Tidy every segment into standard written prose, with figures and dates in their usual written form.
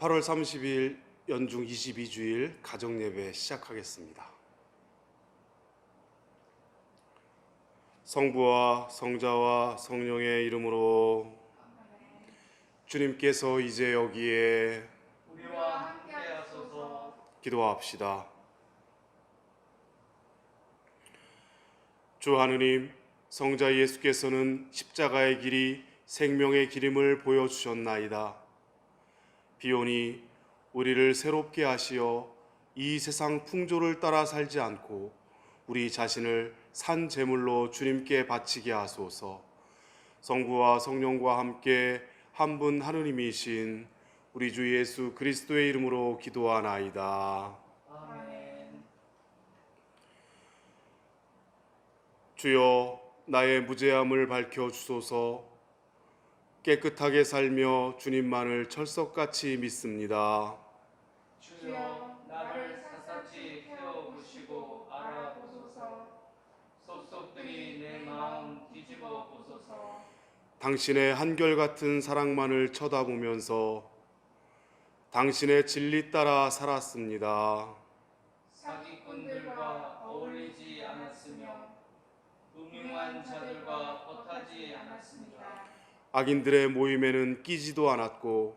8월 30일 연중 22주일 가정예배 시작하겠습니다. 성부와 성자와 성령의 이름으로 주님께서 이제 여기에 우리와 함께 하소서. 기도합시다. 주 하느님, 성자 예수께서는 십자가의 길이 생명의 길임을 보여주셨나이다. 비오니 우리를 새롭게 하시어 이 세상 풍조를 따라 살지 않고 우리 자신을 산 제물로 주님께 바치게 하소서. 성부와 성령과 함께 한 분 하느님이신 우리 주 예수 그리스도의 이름으로 기도하나이다. 아멘. 주여, 나의 무죄함을 밝혀 주소서. 깨끗하게 살며 주님만을 철석같이 믿습니다. 주여, 나를 샅샅이 태워보시고 알아보소서. 속속들이 내 마음 뒤집어 보소서. 당신의 한결같은 사랑만을 쳐다보면서 당신의 진리 따라 살았습니다. 사기꾼들과 어울리지 않았으며 음흉한 자들과 겉하지 않았습니다. 악인들의 모임에는 끼지도 않았고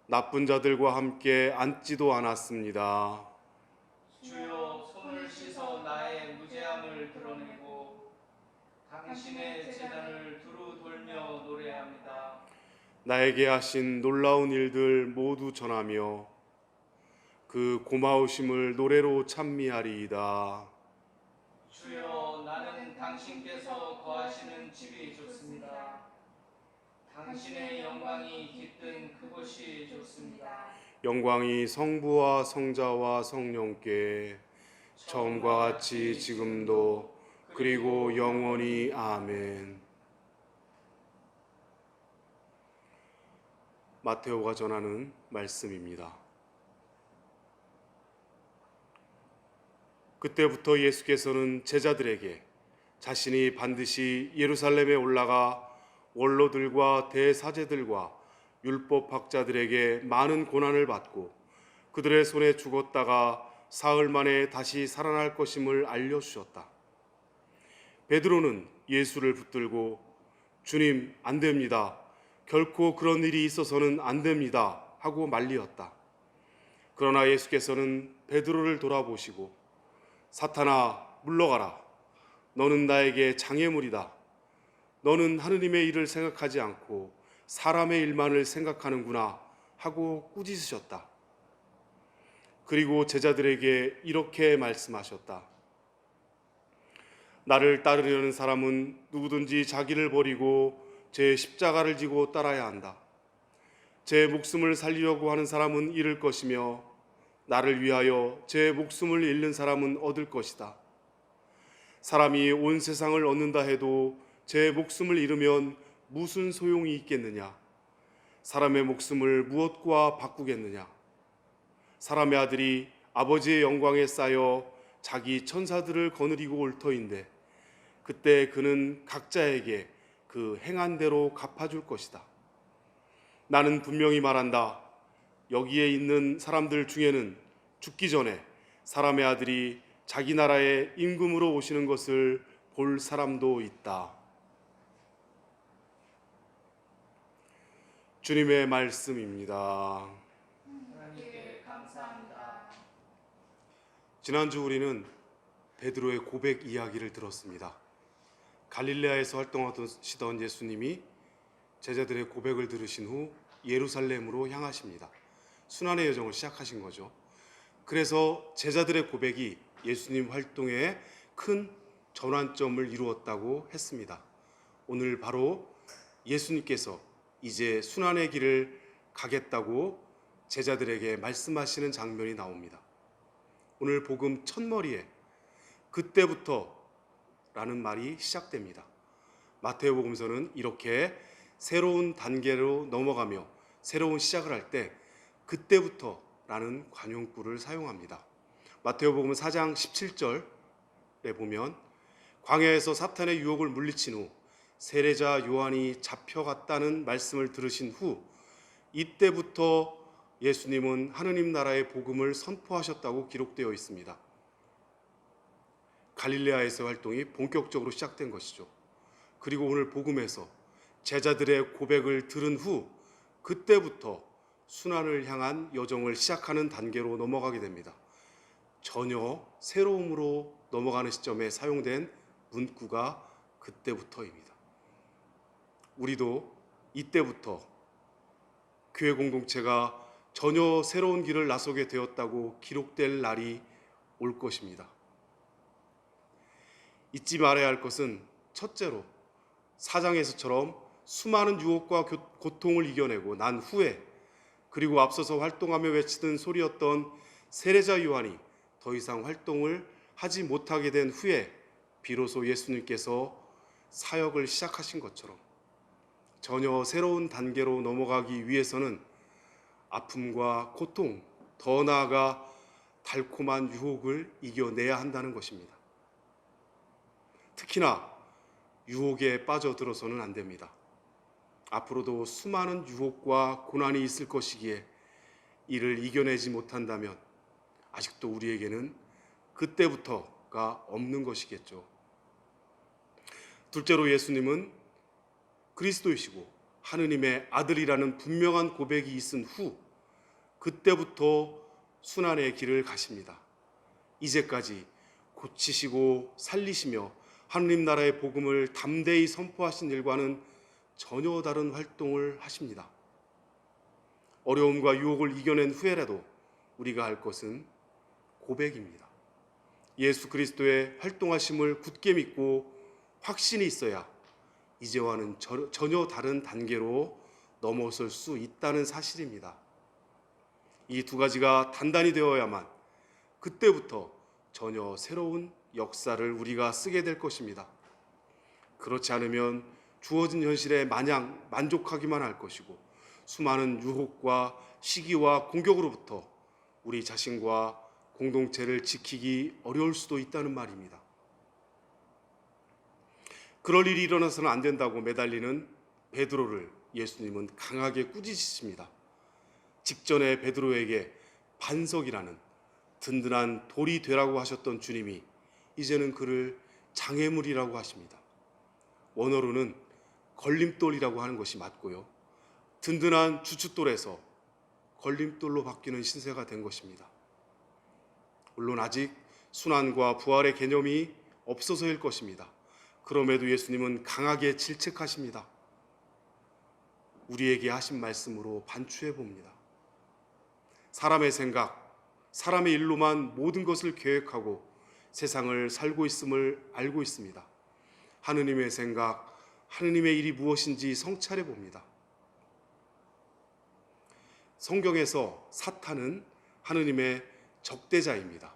나쁜 자들과 함께 앉지도 않았습니다. 주여, 손을 씻어 나의 무죄함을 드러내고 당신의 제단을 두루 돌며 노래합니다. 나에게 하신 놀라운 일들 모두 전하며 그 고마우심을 노래로 찬미하리이다. 주여, 나는 당신께서 거하시는 집이 좋습니다. 당신의 영광이 깃든 그곳이 좋습니다. 영광이 성부와 성자와 성령께 처음과 같이 지금도 그리고 영원히 아멘. 마테오가 전하는 말씀입니다. 그때부터 예수께서는 제자들에게 자신이 반드시 예루살렘에 올라가 원로들과 대사제들과 율법학자들에게 많은 고난을 받고 그들의 손에 죽었다가 사흘 만에 다시 살아날 것임을 알려주셨다. 베드로는 예수를 붙들고 주님, 안 됩니다. 결코 그런 일이 있어서는 안 됩니다. 하고 말리었다. 그러나 예수께서는 베드로를 돌아보시고 사탄아, 물러가라. 너는 나에게 장애물이다. 너는 하느님의 일을 생각하지 않고 사람의 일만을 생각하는구나 하고 꾸짖으셨다. 그리고 제자들에게 이렇게 말씀하셨다. 나를 따르려는 사람은 누구든지 자기를 버리고 제 십자가를 지고 따라야 한다. 제 목숨을 살리려고 하는 사람은 잃을 것이며 나를 위하여 제 목숨을 잃는 사람은 얻을 것이다. 사람이 온 세상을 얻는다 해도 제 목숨을 잃으면 무슨 소용이 있겠느냐? 사람의 목숨을 무엇과 바꾸겠느냐? 사람의 아들이 아버지의 영광에 쌓여 자기 천사들을 거느리고 올 터인데 그때 그는 각자에게 그 행한 대로 갚아줄 것이다. 나는 분명히 말한다. 여기에 있는 사람들 중에는 죽기 전에 사람의 아들이 자기 나라의 임금으로 오시는 것을 볼 사람도 있다. 주님의 말씀입니다. 하나님께 감사합니다. 지난주 우리는 베드로의 고백 이야기를 들었습니다. 갈릴레아에서 활동하시던 예수님이 제자들의 고백을 들으신 후 예루살렘으로 향하십니다. 순환의 여정을 시작하신 거죠. 그래서 제자들의 고백이 예수님 활동에 큰 전환점을 이루었다고 했습니다. 오늘 바로 예수님께서 이제 순환의 길을 가겠다고 제자들에게 말씀하시는 장면이 나옵니다. 오늘 복음 첫머리에 그때부터 라는 말이 시작됩니다. 마테오 복음서는 이렇게 새로운 단계로 넘어가며 새로운 시작을 할 때 그때부터 라는 관용구를 사용합니다. 마테오 복음 4장 17절에 보면 광야에서 사탄의 유혹을 물리친 후 세례자 요한이 잡혀갔다는 말씀을 들으신 후 이때부터 예수님은 하느님 나라의 복음을 선포하셨다고 기록되어 있습니다. 갈릴레아에서 활동이 본격적으로 시작된 것이죠. 그리고 오늘 복음에서 제자들의 고백을 들은 후 그때부터 순환을 향한 여정을 시작하는 단계로 넘어가게 됩니다. 전혀 새로움으로 넘어가는 시점에 사용된 문구가 그때부터입니다. 우리도 이때부터 교회 공동체가 전혀 새로운 길을 나서게 되었다고 기록될 날이 올 것입니다. 잊지 말아야 할 것은 첫째로 4장에서처럼 수많은 유혹과 고통을 이겨내고 난 후에 그리고 앞서서 활동하며 외치던 소리였던 세례자 요한이 더 이상 활동을 하지 못하게 된 후에 비로소 예수님께서 사역을 시작하신 것처럼 전혀 새로운 단계로 넘어가기 위해서는 아픔과 고통, 더 나아가 달콤한 유혹을 이겨내야 한다는 것입니다. 특히나 유혹에 빠져들어서는 안 됩니다. 앞으로도 수많은 유혹과 고난이 있을 것이기에 이를 이겨내지 못한다면 아직도 우리에게는 그때부터가 없는 것이겠죠. 둘째로 예수님은 그리스도이시고 하느님의 아들이라는 분명한 고백이 있은 후 그때부터 순환의 길을 가십니다. 이제까지 고치시고 살리시며 하느님 나라의 복음을 담대히 선포하신 일과는 전혀 다른 활동을 하십니다. 어려움과 유혹을 이겨낸 후에라도 우리가 할 것은 고백입니다. 예수 그리스도의 활동하심을 굳게 믿고 확신이 있어야 이제와는 전혀 다른 단계로 넘어설 수 있다는 사실입니다. 이 두 가지가 단단히 되어야만 그때부터 전혀 새로운 역사를 우리가 쓰게 될 것입니다. 그렇지 않으면 주어진 현실에 마냥 만족하기만 할 것이고 수많은 유혹과 시기와 공격으로부터 우리 자신과 공동체를 지키기 어려울 수도 있다는 말입니다. 그럴 일이 일어나서는 안 된다고 매달리는 베드로를 예수님은 강하게 꾸짖으십니다. 직전에 베드로에게 반석이라는 든든한 돌이 되라고 하셨던 주님이 이제는 그를 장애물이라고 하십니다. 원어로는 걸림돌이라고 하는 것이 맞고요. 든든한 주춧돌에서 걸림돌로 바뀌는 신세가 된 것입니다. 물론 아직 순환과 부활의 개념이 없어서일 것입니다. 그럼에도 예수님은 강하게 질책하십니다. 우리에게 하신 말씀으로 반추해 봅니다. 사람의 생각, 사람의 일로만 모든 것을 계획하고 세상을 살고 있음을 알고 있습니다. 하느님의 생각, 하느님의 일이 무엇인지 성찰해 봅니다. 성경에서 사탄은 하느님의 적대자입니다.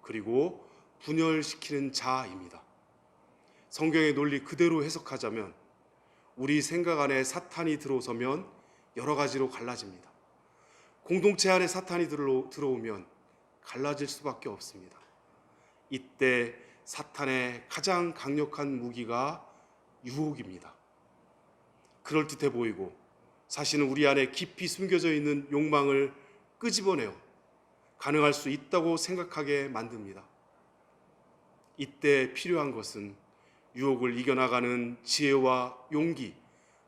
그리고 분열시키는 자입니다. 성경의 논리 그대로 해석하자면 우리 생각 안에 사탄이 들어서면 여러 가지로 갈라집니다. 공동체 안에 사탄이 들어오면 갈라질 수밖에 없습니다. 이때 사탄의 가장 강력한 무기가 유혹입니다. 그럴듯해 보이고 사실은 우리 안에 깊이 숨겨져 있는 욕망을 끄집어내어 가능할 수 있다고 생각하게 만듭니다. 이때 필요한 것은 유혹을 이겨나가는 지혜와 용기,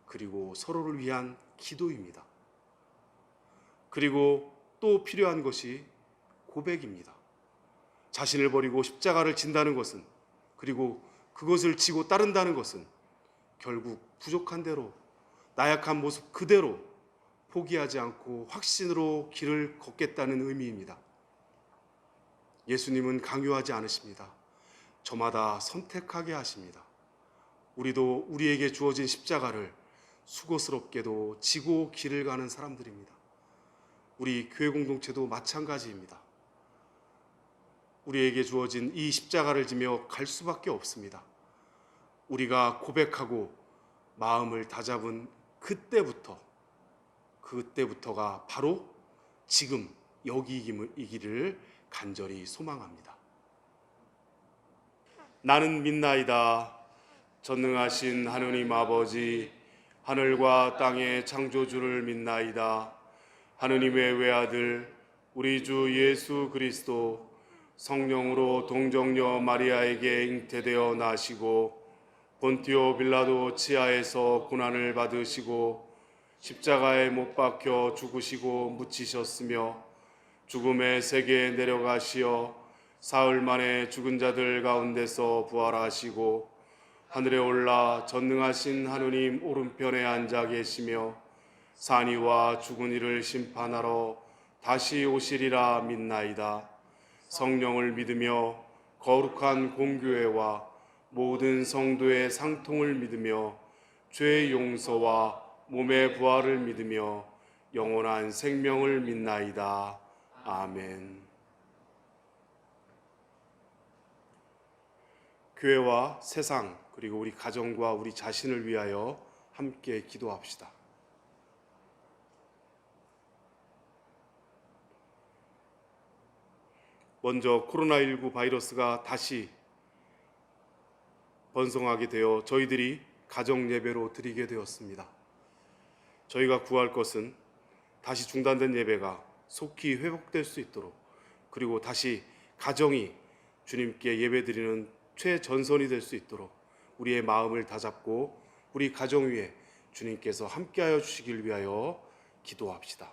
그리고 서로를 위한 기도입니다. 그리고 또 필요한 것이 고백입니다. 자신을 버리고 십자가를 진다는 것은, 그리고 그것을 지고 따른다는 것은 결국 부족한 대로, 나약한 모습 그대로 포기하지 않고 확신으로 길을 걷겠다는 의미입니다. 예수님은 강요하지 않으십니다. 저마다 선택하게 하십니다. 우리도 우리에게 주어진 십자가를 수고스럽게도 지고 길을 가는 사람들입니다. 우리 교회 공동체도 마찬가지입니다. 우리에게 주어진 이 십자가를 지며 갈 수밖에 없습니다. 우리가 고백하고 마음을 다잡은 그때부터가 바로 지금 여기이기를 간절히 소망합니다. 나는 믿나이다. 전능하신 하느님 아버지, 하늘과 땅의 창조주를 믿나이다. 하느님의 외아들 우리 주 예수 그리스도 성령으로 동정녀 마리아에게 잉태되어 나시고 본티오 빌라도 치하에서 고난을 받으시고 십자가에 못 박혀 죽으시고 묻히셨으며 죽음의 세계에 내려가시어 사흘 만에 죽은 자들 가운데서 부활하시고 하늘에 올라 전능하신 하느님 오른편에 앉아 계시며 산이와 죽은 이를 심판하러 다시 오시리라 믿나이다. 성령을 믿으며 거룩한 공교회와 모든 성도의 상통을 믿으며 죄의 용서와 몸의 부활을 믿으며 영원한 생명을 믿나이다. 아멘. 교회와 세상 그리고 우리 가정과 우리 자신을 위하여 함께 기도합시다. 먼저 코로나19 바이러스가 다시 번성하게 되어 저희들이 가정 예배로 드리게 되었습니다. 저희가 구할 것은 다시 중단된 예배가 속히 회복될 수 있도록, 그리고 다시 가정이 주님께 예배드리는 최전선이 될 수 있도록 우리의 마음을 다잡고 우리 가정 위에 주님께서 함께하여 주시길 위하여 기도합시다.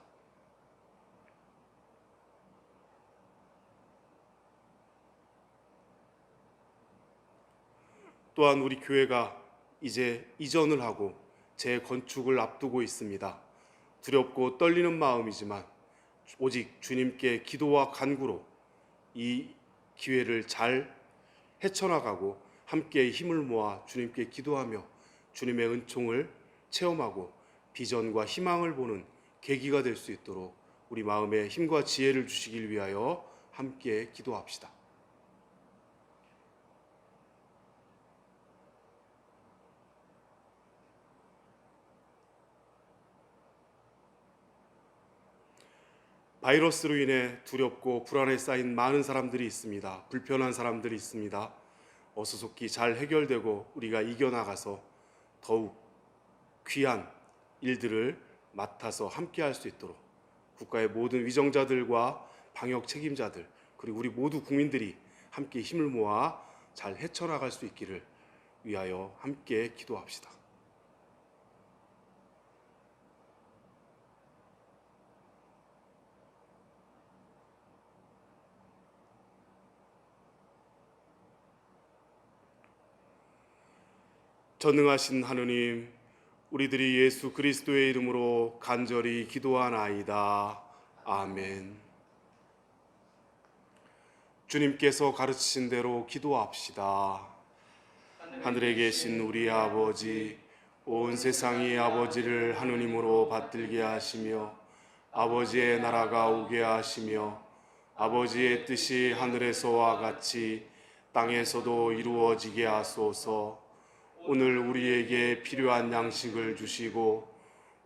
또한 우리 교회가 이제 이전을 하고 재건축을 앞두고 있습니다. 두렵고 떨리는 마음이지만 오직 주님께 기도와 간구로 이 기회를 잘 헤쳐나가고 함께 힘을 모아 주님께 기도하며 주님의 은총을 체험하고 비전과 희망을 보는 계기가 될 수 있도록 우리 마음에 힘과 지혜를 주시길 위하여 함께 기도합시다. 바이러스로 인해 두렵고 불안에 쌓인 많은 사람들이 있습니다. 불편한 사람들이 있습니다. 어서 속히 잘 해결되고 우리가 이겨나가서 더욱 귀한 일들을 맡아서 함께할 수 있도록 국가의 모든 위정자들과 방역 책임자들 그리고 우리 모두 국민들이 함께 힘을 모아 잘 헤쳐나갈 수 있기를 위하여 함께 기도합시다. 전능하신 하느님, 우리들이 예수 그리스도의 이름으로 간절히 기도하나이다. 아멘. 주님께서 가르치신 대로 기도합시다. 하늘에 계신 우리 아버지, 온 세상이 아버지를 하느님으로 받들게 하시며 아버지의 나라가 오게 하시며 아버지의 뜻이 하늘에서와 같이 땅에서도 이루어지게 하소서. 오늘 우리에게 필요한 양식을 주시고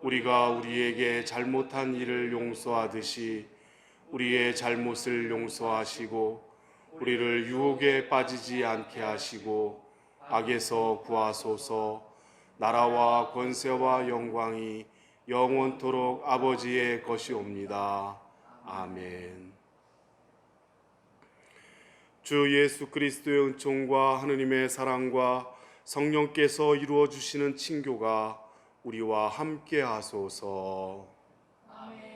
우리가 우리에게 잘못한 일을 용서하듯이 우리의 잘못을 용서하시고 우리를 유혹에 빠지지 않게 하시고 악에서 구하소서. 나라와 권세와 영광이 영원토록 아버지의 것이옵니다. 아멘. 주 예수 그리스도의 은총과 하느님의 사랑과 성령께서 이루어 주시는 친교가 우리와 함께 하소서. 아멘.